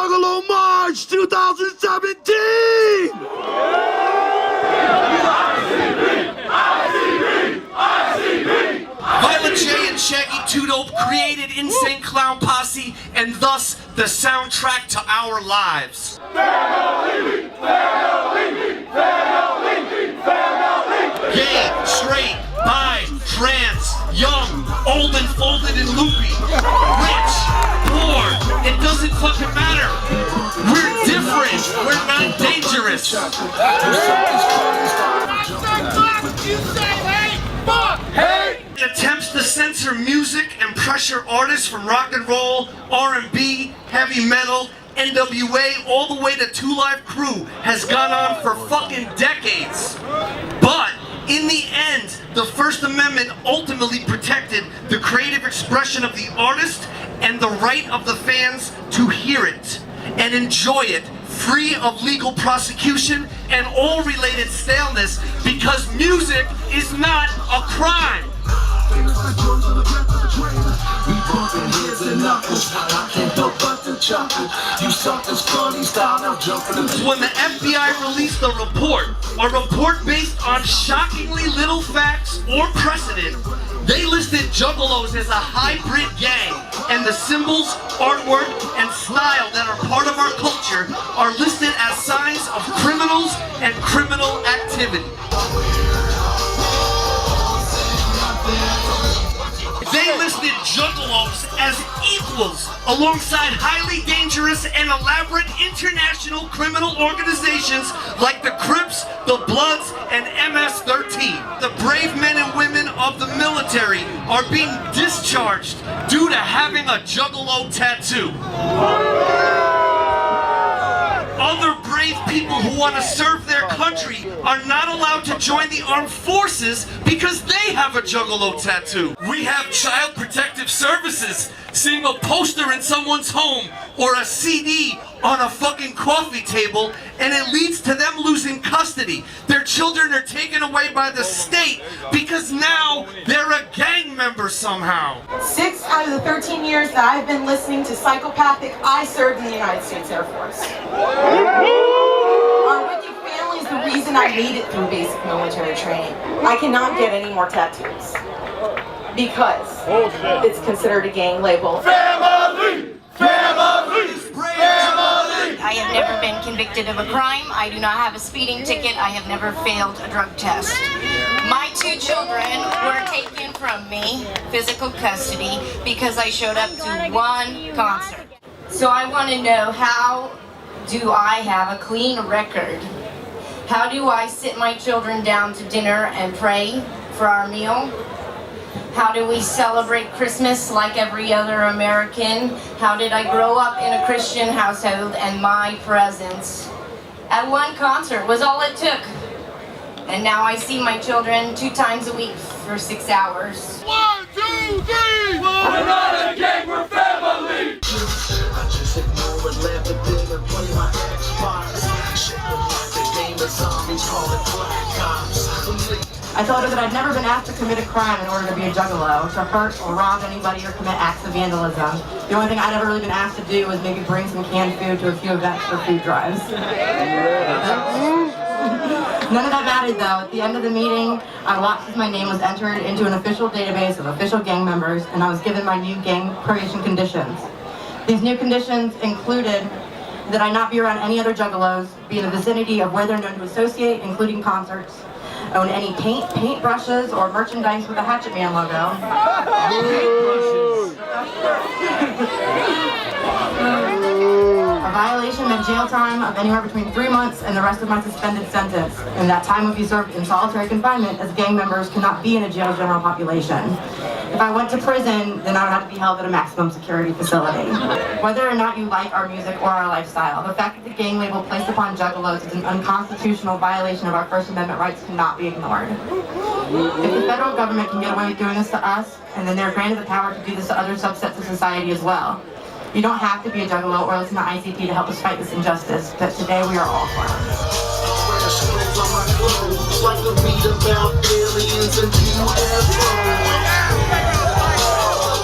Juggalo March 2017! Violent J and Shaggy Two Dope created Insane Clown Posse and thus the soundtrack to our lives. Gay, straight, bi, trans, young, old and folded and loopy, rich, poor, it doesn't fucking matter. We're different, we're not dangerous. It attempts to censor music and pressure artists from rock and roll, R&B, heavy metal, NWA, all the way to Two Live Crew has gone on for fucking decades. But in the end, the First Amendment ultimately protected the creative expression of the artist and the right of the fans to hear it and enjoy it free of legal prosecution and all related staleness, because music is not a crime. When the FBI released a report based on shockingly little facts or precedent, they listed Juggalos as a hybrid gang, and the symbols, artwork, and style that are part of our culture are listed as signs of criminals and criminal activity. They listed Juggalos as equals alongside highly dangerous and elaborate international criminal organizations like the Crips, the Bloods, and MS-13. The brave men and women of the military are being discharged due to having a Juggalo tattoo. Other brave people who want to serve their country are not allowed to join the armed forces because they have a Juggalo tattoo. We have Child Protective Services seeing a poster in someone's home or a CD on a fucking coffee table, and it leads to them losing custody. Their children are taken away by the state because now they're a gang member somehow. 6 out of the 13 years that I've been listening to Psychopathic, I served in the United States Air Force. Our wicked family is the reason I made it through basic military training. I cannot get any more tattoos because it's considered a gang label. Family! Family! I have never been convicted of a crime. I do not have a speeding ticket. I have never failed a drug test. My 2 children were taken from me, physical custody, because I showed up to 1 concert. So I want to know, how do I have a clean record? How do I sit my children down to dinner and pray for our meal? How do we celebrate Christmas like every other American? How did I grow up in a Christian household and my presence at 1 concert was all it took? And now I see my children 2 times a week for 6 hours. 1, 2, 3! We're not a gang, we're family! I just ignore and laugh at them and play my Xbox. The game of zombies, call it black cops. I told her that I'd never been asked to commit a crime in order to be a Juggalo, to hurt or rob anybody or commit acts of vandalism. The only thing I'd ever really been asked to do was maybe bring some canned food to a few events for food drives. None of that mattered though. At the end of the meeting, I watched as my name was entered into an official database of official gang members, and I was given my new gang probation conditions. These new conditions included that I not be around any other Juggalos, be in the vicinity of where they're known to associate, including concerts, own any paint brushes or merchandise with a Hatchet Man logo. A violation meant jail time of anywhere between 3 months and the rest of my suspended sentence, and that time would be served in solitary confinement, as gang members cannot be in a jail's general population. If I went to prison, then I would have to be held at a maximum security facility. Whether or not you like our music or our lifestyle, the fact that the gang label placed upon Juggalos is an unconstitutional violation of our First Amendment rights cannot be ignored. If the federal government can get away with doing this to us, and then they're granted the power to do this to other subsets of society as well. You don't have to be a Juggalo or listen to ICP to help us fight this injustice, but today we are all clowns.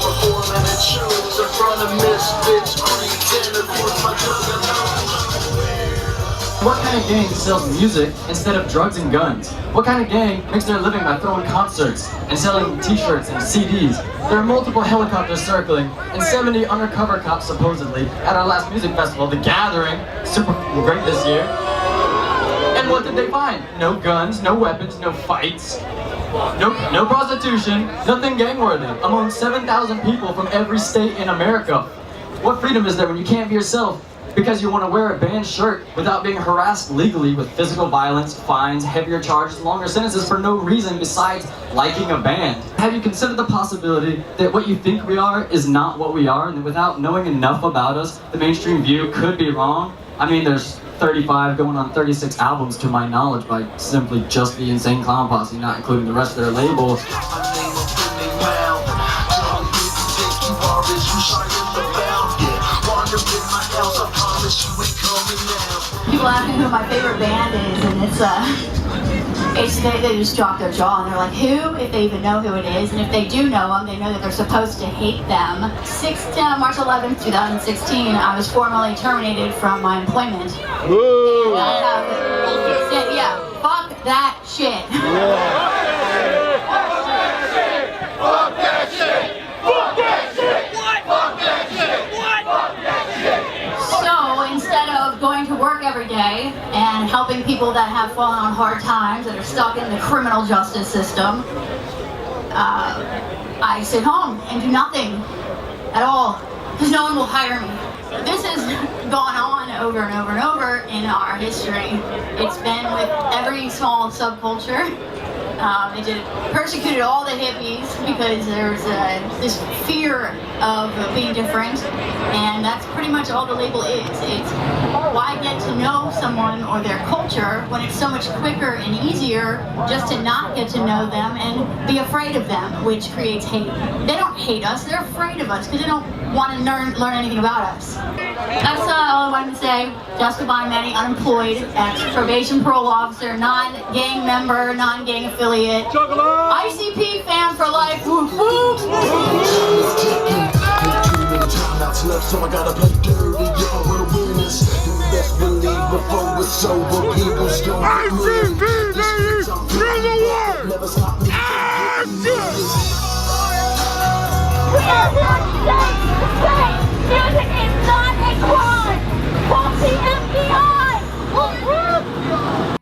Performing at shows in front of misfits, creeps, and of course my kind of gang sells music instead of drugs and guns? What kind of gang makes their living by throwing concerts and selling t-shirts and CDs? There are multiple helicopters circling and 70 undercover cops supposedly at our last music festival, The Gathering, super great this year. And what did they find? No guns, no weapons, no fights, no prostitution, nothing gang-worthy, among 7,000 people from every state in America. What freedom is there when you can't be yourself because you want to wear a band shirt without being harassed legally with physical violence, fines, heavier charges, longer sentences for no reason besides liking a band? Have you considered the possibility that what you think we are is not what we are, and that without knowing enough about us, the mainstream view could be wrong? I mean, there's 35 going on 36 albums to my knowledge by simply just the Insane Clown Posse, not including the rest of their label. People ask me who my favorite band is, and it's they just drop their jaw and they're like, who? If they even know who it is, and if they do know them, they know that they're supposed to hate them. March 11th, 2016, I was formally terminated from my employment. Woo! Yeah, fuck that shit. Going to work every day and helping people that have fallen on hard times, that are stuck in the criminal justice system, I sit home and do nothing at all because no one will hire me. This has gone on over and over and over in our history. It's been with every small subculture. They persecuted all the hippies because there's this fear of being different, and that's pretty much all the label is. It's why get to know someone or their culture when it's so much quicker and easier just to not get to know them and be afraid of them, which creates hate. They don't hate us, they're afraid of us because they don't want to learn anything about us. That's all I wanted to say. Jessica Bonnetti, unemployed, ex-probation parole officer, non-gang member, non-gang affiliate. Juggalo! ICP fan for life. Woo, woo. So I gotta play dirty if I wanna win this. Best believe before it's over, people's gonna